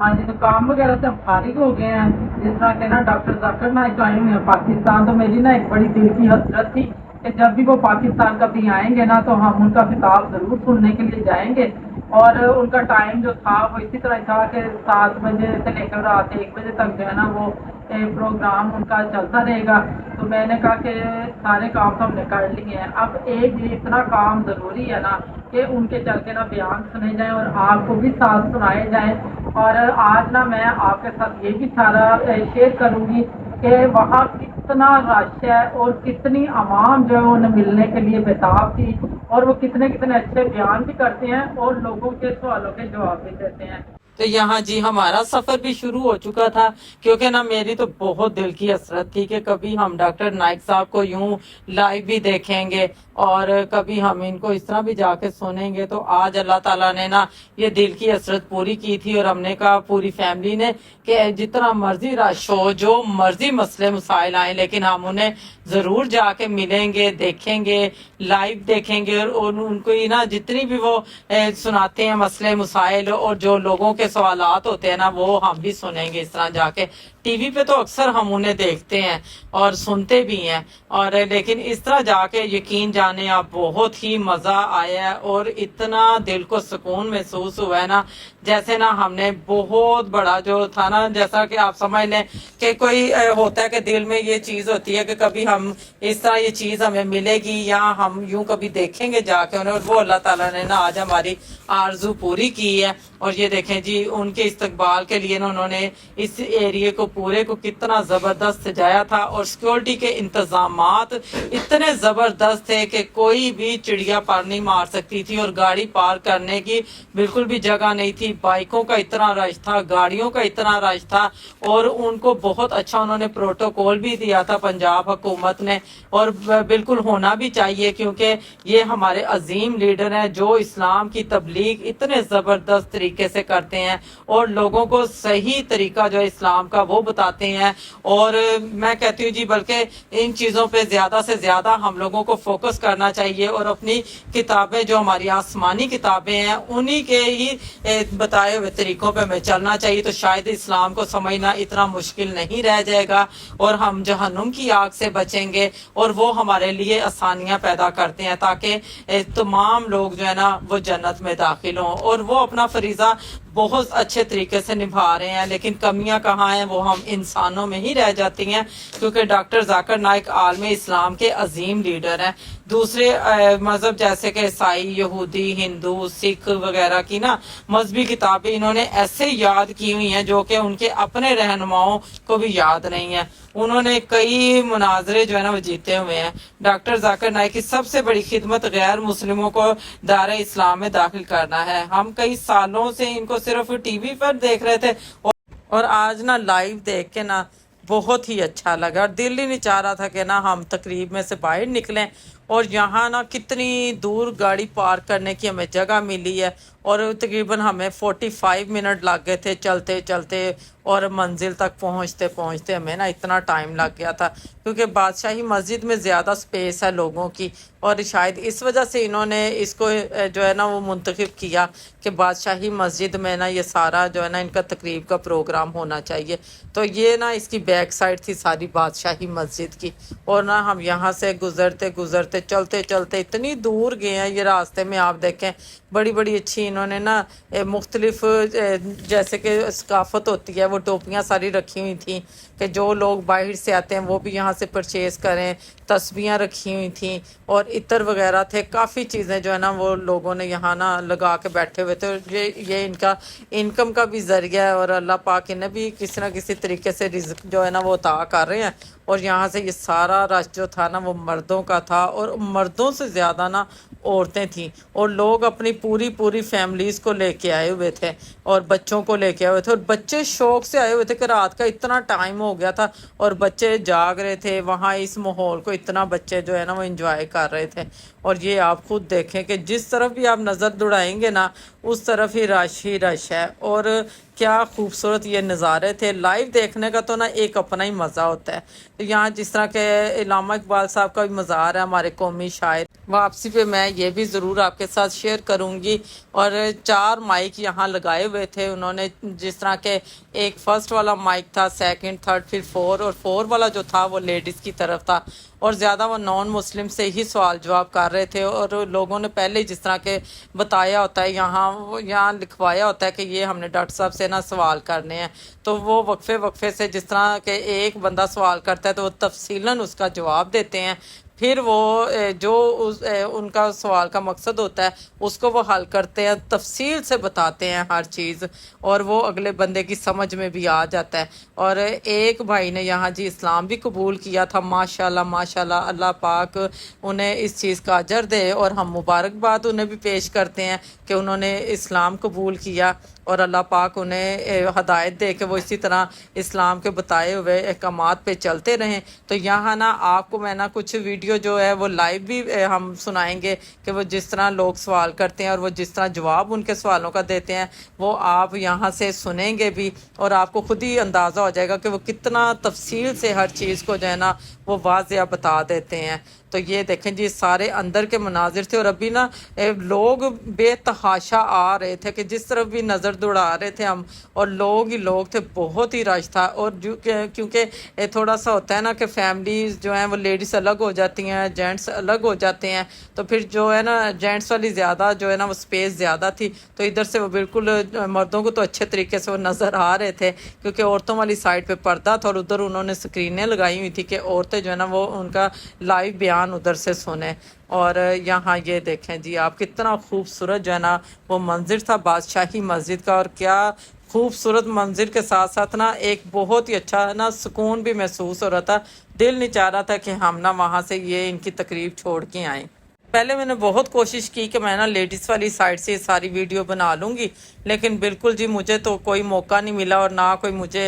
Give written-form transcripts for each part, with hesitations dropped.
ہاں جی، تو کام وغیرہ سے ہم فارغ ہو گئے ہیں. جس طرح کہ نا ڈاکٹر ذاکر نائک آئے ہوئے ہیں پاکستان، تو میری نا ایک بڑی دل کی حسرت تھی کہ جب بھی وہ پاکستان کبھی آئیں گے نا تو ہم ان کا خطاب ضرور سننے کے لیے جائیں گے. اور ان کا ٹائم جو تھا وہ اسی طرح تھا کہ 7 بجے سے لے کر رات 1 بجے تک جو ہے نا وہ پروگرام ان کا چلتا رہے گا. تو میں نے کہا کہ سارے کام تو ہم نے کر لیے ہیں، اب ایک بھی اتنا کام ضروری ہے نا کہ ان کے چل کے نا بیان سنے جائیں اور آپ کو بھی ساتھ سنائے جائیں. اور آج نا میں آپ کے ساتھ یہ بھی سارا شیئر کروں گی کہ وہاں کتنا رش ہے اور کتنی عوام جو ہے انہیں ملنے کے لیے بےتاب تھی، اور وہ کتنے کتنے اچھے بیان بھی کرتے ہیں اور لوگوں کے سوالوں کے جواب بھی دیتے ہیں. تو یہاں جی ہمارا سفر بھی شروع ہو چکا تھا، کیونکہ نا میری تو بہت دل کی حسرت تھی کہ کبھی ہم ڈاکٹر نائک صاحب کو یوں لائیو بھی دیکھیں گے اور کبھی ہم ان کو اس طرح بھی جا کے سنیں گے. تو آج اللہ تعالیٰ نے نا یہ دل کی حسرت پوری کی تھی، اور ہم نے کہا پوری فیملی نے کہ جتنا مرضی رش ہو، جو مرضی مسئلے مسائل آئیں، لیکن ہم انہیں ضرور جا کے ملیں گے، دیکھیں گے، لائیو دیکھیں گے. اور ان کو نا جتنی بھی وہ سناتے ہیں مسئلے مسائل اور جو لوگوں کے سوالات ہوتے ہیں نا وہ ہم بھی سنیں گے اس طرح جا کے. ٹی وی پہ تو اکثر ہم انہیں دیکھتے ہیں اور سنتے بھی ہیں، اور لیکن اس طرح جا کے یقین جانے آپ بہت ہی مزہ آیا ہے اور اتنا دل کو سکون محسوس ہوا ہے نا، جیسے نا ہم نے بہت بڑا جو تھا نا، جیسا کہ آپ سمجھ لیں کہ کوئی ہوتا ہے کہ دل میں یہ چیز ہوتی ہے کہ کبھی ہم اس طرح یہ چیز ہمیں ملے گی یا ہم یوں کبھی دیکھیں گے جا کے انہیں، اور وہ اللہ تعالیٰ نے نا آج ہماری آرزو پوری کی ہے. اور یہ دیکھیں جی ان کے استقبال کے لیے نا انہوں نے اس ایریے کو پورے کو کتنا زبردست سجایا تھا، اور سیکورٹی کے انتظامات اتنے زبردست تھے کہ کوئی بھی چڑیا پر نہیں مار سکتی تھی، اور گاڑی پارک کرنے کی بالکل بھی جگہ نہیں تھی. بائکوں کا اتنا رش تھا، گاڑیوں کا اتنا رش تھا، اور ان کو بہت اچھا انہوں نے پروٹوکول بھی دیا تھا پنجاب حکومت نے، اور بالکل ہونا بھی چاہیے کیونکہ یہ ہمارے عظیم لیڈر ہیں جو اسلام کی تبلیغ اتنے زبردست طریقے سے کرتے ہیں اور لوگوں کو صحیح طریقہ جو اسلام کا وہ بتاتے ہیں. اور میں کہتی ہوں جی بلکہ ان چیزوں پہ زیادہ سے زیادہ ہم لوگوں کو فوکس کرنا چاہیے، اور اپنی کتابیں جو ہماری آسمانی کتابیں ہیں انہی کے ہی بتائے ہوئے طریقوں پہ ہمیں چلنا چاہیے. تو شاید اسلام کو سمجھنا اتنا مشکل نہیں رہ جائے گا، اور ہم جہنم کی آگ سے بچیں گے، اور وہ ہمارے لیے آسانیاں پیدا کرتے ہیں تاکہ تمام لوگ جو ہے نا وہ جنت میں داخل ہوں. اور وہ اپنا فریضہ بہت اچھے طریقے سے نبھا رہے ہیں، لیکن کمیاں کہاں ہیں وہ ہم انسانوں میں ہی رہ جاتی ہیں، کیونکہ ڈاکٹر ذاکر نائک عالم اسلام کے عظیم لیڈر ہیں. دوسرے مذہب جیسے کہ عیسائی، یہودی، ہندو، سکھ وغیرہ کی نا مذہبی کتابیں انہوں نے ایسے یاد کی ہوئی ہیں جو کہ ان کے اپنے رہنماؤں کو بھی یاد نہیں ہیں. انہوں نے کئی مناظرے جو ہے نا وہ جیتے ہوئے ہیں. ڈاکٹر ذاکر نائک کی سب سے بڑی خدمت غیر مسلموں کو دار اسلام میں داخل کرنا ہے. ہم کئی سالوں سے ان کو صرف ٹی وی پر دیکھ رہے تھے، اور آج نا لائیو دیکھ کے نا بہت ہی اچھا لگا. دل ہی نہیں چاہ رہا تھا کہ نا ہم تقریب میں سے باہر نکلیں، اور یہاں نا کتنی دور گاڑی پارک کرنے کی ہمیں جگہ ملی ہے، اور تقریباً ہمیں 45 منٹ لگ گئے تھے چلتے چلتے، اور منزل تک پہنچتے پہنچتے ہمیں نا اتنا ٹائم لگ گیا تھا، کیونکہ بادشاہی مسجد میں زیادہ سپیس ہے لوگوں کی، اور شاید اس وجہ سے انہوں نے اس کو جو ہے نا وہ منتخب کیا کہ بادشاہی مسجد میں نا یہ سارا جو ہے نا ان کا تقریب کا پروگرام ہونا چاہیے. تو یہ نا اس کی بیک سائڈ تھی ساری بادشاہی مسجد کی، اور نا ہم یہاں سے گزرتے گزرتے چلتے چلتے اتنی دور گئے ہیں. یہ راستے میں آپ دیکھیں بڑی بڑی اچھی انہوں نے نا مختلف جیسے کہ ثقافت ہوتی ہے وہ ٹوپیاں ساری رکھی ہوئی تھیں کہ جو لوگ باہر سے آتے ہیں وہ بھی یہاں سے پرچیز کریں. تسبیحاں رکھی ہوئی تھیں اور عطر وغیرہ تھے، کافی چیزیں جو ہے نا وہ لوگوں نے یہاں نا لگا کے بیٹھے ہوئے تھے. یہ ان کا انکم کا بھی ذریعہ ہے، اور اللہ پاک انہیں بھی کسی نہ کسی طریقے سے رزق جو ہے نا وہ عطا کر رہے ہیں. اور یہاں سے یہ سارا رش جو تھا نا وہ مردوں کا تھا، اور مردوں سے زیادہ نا عورتیں تھیں، اور لوگ اپنی پوری فیملیز کو لے کے آئے ہوئے تھے اور بچوں کو لے کے آئے ہوئے تھے، اور بچے شوق سے آئے ہوئے تھے کہ رات کا اتنا ٹائم ہو گیا تھا اور بچے جاگ رہے تھے. وہاں اس ماحول کو اتنا بچے جو ہے نا وہ انجوائے کر رہے تھے. اور یہ آپ خود دیکھیں کہ جس طرف بھی آپ نظر دوڑائیں گے نا اس طرف ہی رش ہے. اور کیا خوبصورت یہ نظارے تھے. لائیو دیکھنے کا تو نا ایک اپنا ہی مزہ ہوتا ہے. تو یہاں جس طرح کے علامہ اقبال صاحب کا بھی مزار ہے، ہمارے قومی شاعر، واپسی پہ میں یہ بھی ضرور آپ کے ساتھ شیئر کروں گی. اور 4 مائک یہاں لگائے ہوئے تھے انہوں نے، جس طرح کے ایک فرسٹ والا مائک تھا، سیکنڈ، تھرڈ، پھر 4، اور 4 والا جو تھا وہ لیڈیز کی طرف تھا، اور زیادہ وہ نان مسلم سے ہی سوال جواب کر رہے تھے. اور لوگوں نے پہلے جس طرح کے بتایا ہوتا ہے، یہاں لکھوایا ہوتا ہے کہ یہ ہم نے ڈاکٹر صاحب سے نا سوال کرنے ہیں، تو وہ وقفے سے جس طرح کہ ایک بندہ سوال کرتا ہے تو وہ تفصیلاً اس کا جواب دیتے ہیں. پھر وہ جو ان کا سوال کا مقصد ہوتا ہے اس کو وہ حل کرتے ہیں، تفصیل سے بتاتے ہیں ہر چیز، اور وہ اگلے بندے کی سمجھ میں بھی آ جاتا ہے. اور ایک بھائی نے یہاں جی اسلام بھی قبول کیا تھا، ماشاءاللہ ماشاءاللہ، اللہ پاک انہیں اس چیز کا اجر دے، اور ہم مبارکباد انہیں بھی پیش کرتے ہیں کہ انہوں نے اسلام قبول کیا، اور اللہ پاک انہیں ہدایت دے کہ وہ اسی طرح اسلام کے بتائے ہوئے احکامات پہ چلتے رہیں. تو یہاں نا آپ کو میں نا کچھ ویڈیو جو ہے وہ لائیو بھی ہم سنائیں گے کہ وہ جس طرح لوگ سوال کرتے ہیں اور وہ جس طرح جواب ان کے سوالوں کا دیتے ہیں، وہ آپ یہاں سے سنیں گے بھی، اور آپ کو خود ہی اندازہ ہو جائے گا کہ وہ کتنا تفصیل سے ہر چیز کو جو ہے نا وہ واضح بتا دیتے ہیں. تو یہ دیکھیں جی سارے اندر کے مناظر تھے، اور ابھی نا لوگ بے تحاشا آ رہے تھے کہ جس طرف بھی نظر دوڑا رہے تھے ہم، اور لوگ ہی لوگ تھے، بہت ہی رش تھا. اور کیونکہ تھوڑا سا ہوتا ہے نا کہ فیملیز جو ہیں وہ لیڈیز الگ ہو جاتی ہیں، جینٹس الگ ہو جاتے ہیں، تو پھر جو ہے نا جینٹس والی زیادہ جو ہے نا وہ سپیس زیادہ تھی، تو ادھر سے وہ بالکل مردوں کو تو اچھے طریقے سے وہ نظر آ رہے تھے، کیونکہ عورتوں والی سائڈ پہ پردہ تھا، اور ادھر انہوں نے سکرینیں لگائی ہوئی تھی کہ عورتیں جو ہے نا وہ ان کا لائیو بیان ادھر سے سنیں. اور یہاں یہ دیکھیں جی آپ کتنا خوبصورت جو ہے نا وہ منظر تھا بادشاہی مسجد کا، اور کیا خوبصورت منظر کے ساتھ ساتھ نا ایک بہت ہی اچھا نا سکون بھی محسوس ہو رہا تھا. دل نہیں چاہ رہا تھا کہ ہم نا وہاں سے یہ ان کی تقریب چھوڑ کے آئیں. پہلے میں نے بہت کوشش کی کہ میں نا لیڈیز والی سائڈ سے یہ ساری ویڈیو بنا لوں گی، لیکن بالکل جی مجھے تو کوئی موقع نہیں ملا، اور نہ کوئی مجھے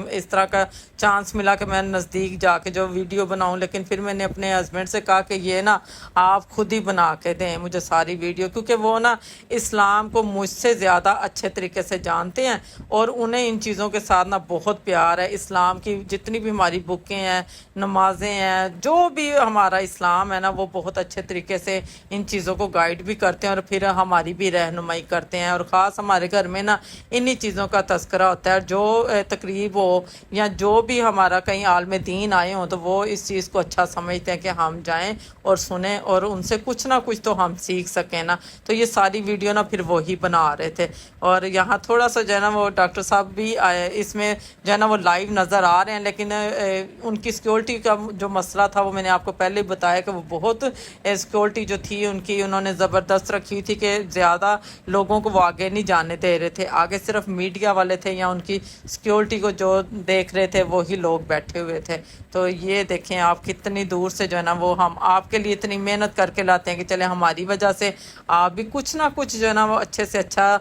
اس طرح کا چانس ملا کہ میں نزدیک جا کے جو ویڈیو بناؤں. لیکن پھر میں نے اپنے ہسبینڈ سے کہا کہ یہ نا آپ خود ہی بنا کے دیں مجھے ساری ویڈیو، کیونکہ وہ نا اسلام کو مجھ سے زیادہ اچھے طریقے سے جانتے ہیں، اور انہیں ان چیزوں کے ساتھ نا بہت پیار ہے. اسلام کی جتنی بھی ہماری بکیں ہیں، نمازیں ہیں، جو بھی ہمارا اسلام ہے نا وہ بہت اچھے طریقے سے ان چیزوں کو گائیڈ بھی کرتے ہیں، اور پھر ہماری بھی رہنمائی کرتے ہیں. اور خاص ہمارے گھر میں نا انہی چیزوں کا تذکرہ ہوتا ہے. جو تقریب ہو یا جو بھی ہمارا کہیں عالم دین آئے ہوں تو وہ اس چیز کو اچھا سمجھتے ہیں کہ ہم جائیں اور سنیں، اور ان سے کچھ نہ کچھ تو ہم سیکھ سکیں نا. تو یہ ساری ویڈیو نا پھر وہی بنا رہے تھے. اور یہاں تھوڑا سا جو ہے نا وہ ڈاکٹر صاحب بھی آئے، اس میں جو ہے نا وہ لائیو نظر آ رہے ہیں، لیکن ان کی سیکیورٹی کا جو مسئلہ تھا وہ میں نے آپ کو پہلے بتایا کہ وہ بہت سیکیورٹی جو تھی ان کی انہوں نے زبردست رکھی تھی کہ زیادہ لوگوں کو وہ آگے نہیں جانے دے رہے تھے. آگے صرف میڈیا والے تھے یا ان کی سیکیورٹی کو جو دیکھ رہے تھے وہی لوگ بیٹھے ہوئے تھے. تو یہ دیکھیں آپ کتنی دور سے جو ہے نا وہ ہم آپ کے لیے اتنی محنت کر کے لاتے ہیں کہ چلے ہماری وجہ سے آپ بھی کچھ نہ کچھ جو ہے نا وہ اچھے سے اچھا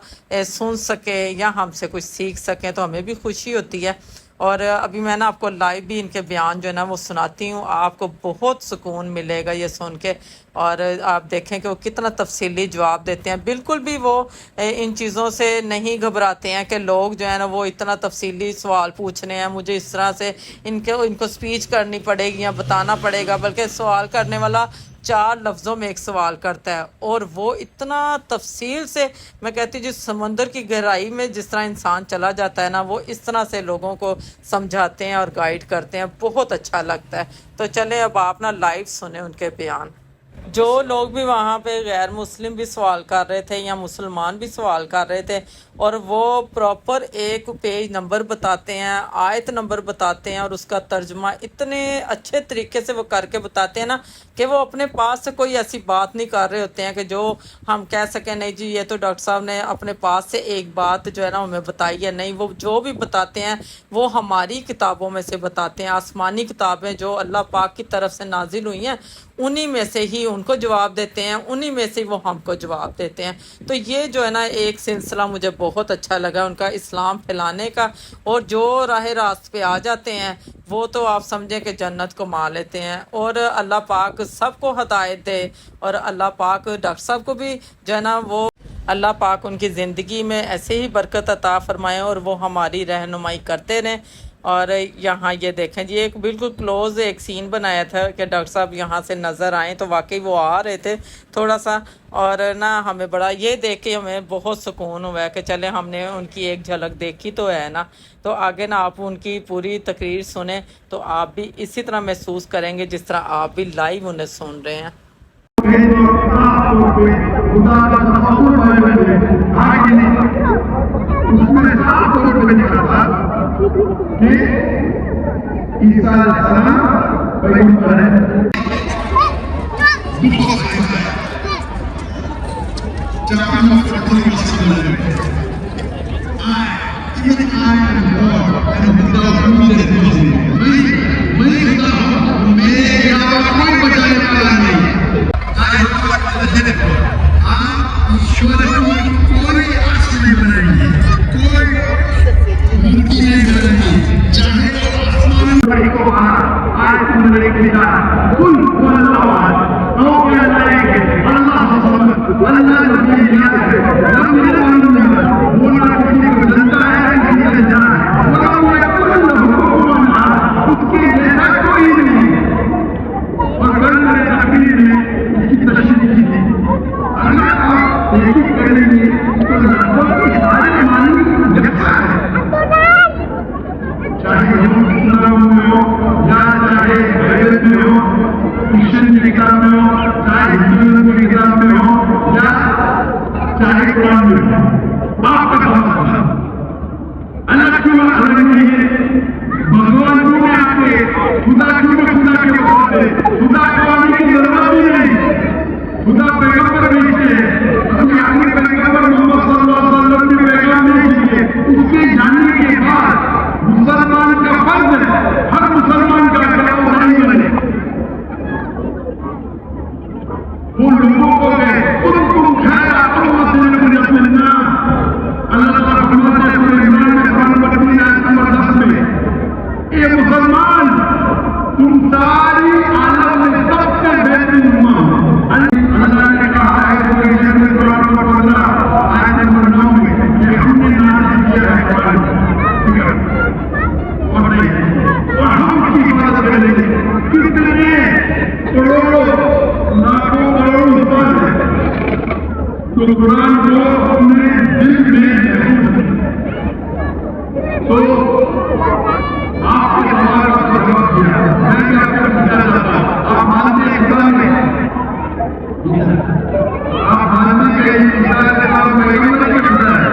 سن سکیں یا ہم سے کچھ سیکھ سکیں، تو ہمیں بھی خوشی ہوتی ہے. اور ابھی میں نا آپ کو لائیو بھی ان کے بیان جو ہے نا وہ سناتی ہوں، آپ کو بہت سکون ملے گا یہ سن کے. اور آپ دیکھیں کہ وہ کتنا تفصیلی جواب دیتے ہیں، بالکل بھی وہ ان چیزوں سے نہیں گھبراتے ہیں کہ لوگ جو ہے نا وہ اتنا تفصیلی سوال پوچھنے ہیں، مجھے اس طرح سے ان کو سپیچ کرنی پڑے گی یا بتانا پڑے گا، بلکہ سوال کرنے والا 4 لفظوں میں ایک سوال کرتا ہے، اور وہ اتنا تفصیل سے، میں کہتی ہوں جس سمندر کی گہرائی میں جس طرح انسان چلا جاتا ہے نا وہ اس طرح سے لوگوں کو سمجھاتے ہیں اور گائیڈ کرتے ہیں، بہت اچھا لگتا ہے. تو چلیں اب آپ نا لائیو سنیں ان کے بیان. جو لوگ بھی وہاں پہ غیر مسلم بھی سوال کر رہے تھے یا مسلمان بھی سوال کر رہے تھے، اور وہ پراپر ایک پیج نمبر بتاتے ہیں، آیت نمبر بتاتے ہیں، اور اس کا ترجمہ اتنے اچھے طریقے سے وہ کر کے بتاتے ہیں نا کہ وہ اپنے پاس سے کوئی ایسی بات نہیں کر رہے ہوتے ہیں کہ جو ہم کہہ سکیں نہیں جی یہ تو ڈاکٹر صاحب نے اپنے پاس سے ایک بات جو ہے نا ہمیں بتائی ہے. نہیں، وہ جو بھی بتاتے ہیں وہ ہماری کتابوں میں سے بتاتے ہیں، آسمانی کتابیں جو اللہ پاک کی طرف سے نازل ہوئی ہیں انہی میں سے ہی ان کو جواب دیتے ہیں، انہی میں سے وہ ہم کو جواب دیتے ہیں. تو یہ جو ہے نا ایک سلسلہ مجھے بہت اچھا لگا ان کا اسلام پھیلانے کا. اور جو راہ راست پہ آ جاتے ہیں وہ تو آپ سمجھیں کہ جنت کو مار لیتے ہیں. اور اللہ پاک سب کو ہدایت دے، اور اللہ پاک ڈاکٹر صاحب کو بھی جو ہے نا وہ اللہ پاک ان کی زندگی میں ایسے ہی برکت عطا فرمائے اور وہ ہماری رہنمائی کرتے رہیں۔ اور یہاں یہ دیکھیں جی، ایک بالکل کلوز ایک سین بنایا تھا کہ ڈاکٹر صاحب یہاں سے نظر آئیں تو واقعی وہ آ رہے تھے تھوڑا سا، اور نا ہمیں بڑا یہ دیکھ کے ہمیں بہت سکون ہوا ہے کہ چلے ہم نے ان کی ایک جھلک دیکھی تو ہے نا۔ تو آگے نا آپ ان کی پوری تقریر سنیں تو آپ بھی اسی طرح محسوس کریں گے جس طرح آپ بھی لائیو انہیں سن رہے ہیں۔ خدا کا تصور اس میں صاف طور پہ لکھا تھا کہ عیسیٰ علیہ السلام پیغمبر ہے۔ قرآن کو اپنے دل میں تو آپ کے سوال کا جواب دیا۔ میں بھی آپ کو پوچھنا چاہتا ہوں، آپ مانتے ہیں اسلام میں؟ آپ مانتے ہیں اسلام میں پیغمبر کی خدا ہے؟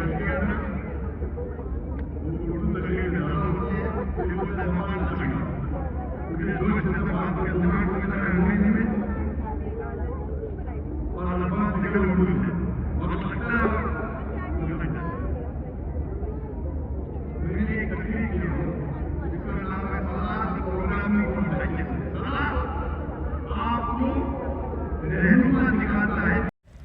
غلطی کرنا وہ اردو تقریر زیادہ ہوتی ہے تو یہ بولتے ہیں زبان نہ چڑھنا کیونکہ دو اس سے بات کا زبان کو کہتا ہے انگریزی میں اور الفاظ نکل اردو سے وقت لگتا ہے تو سکتا ہے میں نے ایک تقریر کی جس کا نام ہے صلاح پروگرامنگ کی طریقے سے صلاح آپ کو رہنما دکھاتا ہے.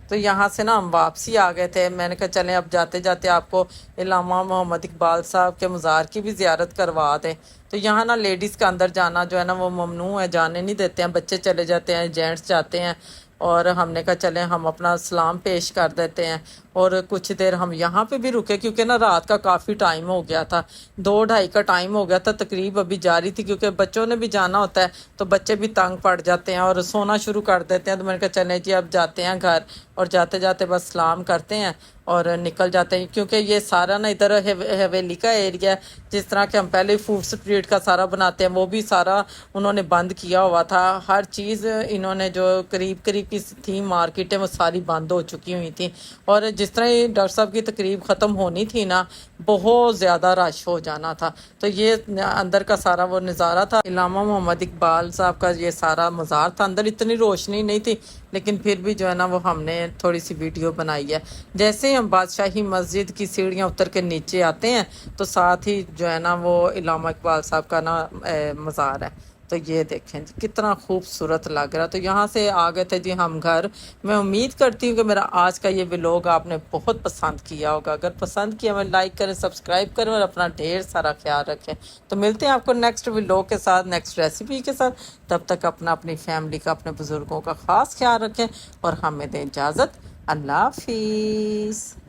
تو یہاں سے نا ہم واپسی آ گئے تھے. میں نے کہا چلیں اب جاتے جاتے آپ کو علامہ محمد اقبال صاحب کے مزار کی بھی زیارت کروا دیں. تو یہاں نا لیڈیز کا اندر جانا جو ہے نا وہ ممنوع ہے، جانے نہیں دیتے ہیں. بچے چلے جاتے ہیں، جینٹس جاتے ہیں. اور ہم نے کہا چلیں ہم اپنا سلام پیش کر دیتے ہیں. اور کچھ دیر ہم یہاں پہ بھی رکے کیونکہ نا رات کا کافی ٹائم ہو گیا تھا، 2-2:30 کا ٹائم ہو گیا تھا. تقریب ابھی جاری تھی کیونکہ بچوں نے بھی جانا ہوتا ہے تو بچے بھی تنگ پڑ جاتے ہیں اور سونا شروع کر دیتے ہیں. تو میں نے کہا چلیں جی اب جاتے ہیں گھر، اور جاتے جاتے بس سلام کرتے ہیں اور نکل جاتے ہیں. کیونکہ یہ سارا نا ادھر حویلی کا ایریا ہے. جس طرح کہ ہم پہلے فوڈ اسٹریٹ کا سارا بناتے ہیں وہ بھی سارا انہوں نے بند کیا ہوا تھا. ہر چیز انہوں نے جو قریب قریب کی تھی مارکیٹیں وہ ساری بند ہو چکی ہوئی تھیں. اور جس طرح یہ ڈاکٹر صاحب کی تقریب ختم ہونی تھی نا بہت زیادہ رش ہو جانا تھا. تو یہ اندر کا سارا وہ نظارہ تھا. علامہ محمد اقبال صاحب کا یہ سارا مزار تھا. اندر اتنی روشنی نہیں تھی لیکن پھر بھی جو ہے نا وہ ہم نے تھوڑی سی ویڈیو بنائی ہے. جیسے ہی ہم بادشاہی مسجد کی سیڑھیاں اتر کے نیچے آتے ہیں تو ساتھ ہی جو ہے نا وہ علامہ اقبال صاحب کا نا مزار ہے. تو یہ دیکھیں جی کتنا خوبصورت لگ رہا. تو یہاں سے آ گئے تھے جی ہم گھر. میں امید کرتی ہوں کہ میرا آج کا یہ ولاگ آپ نے بہت پسند کیا ہوگا. اگر پسند کیا میں لائک کریں، سبسکرائب کریں اور اپنا ڈھیر سارا خیال رکھیں. تو ملتے ہیں آپ کو نیکسٹ ولاگ کے ساتھ، نیکسٹ ریسیپی کے ساتھ. تب تک اپنی فیملی کا، اپنے بزرگوں کا خاص خیال رکھیں اور ہمیں دیں اجازت. اللہ حافظ.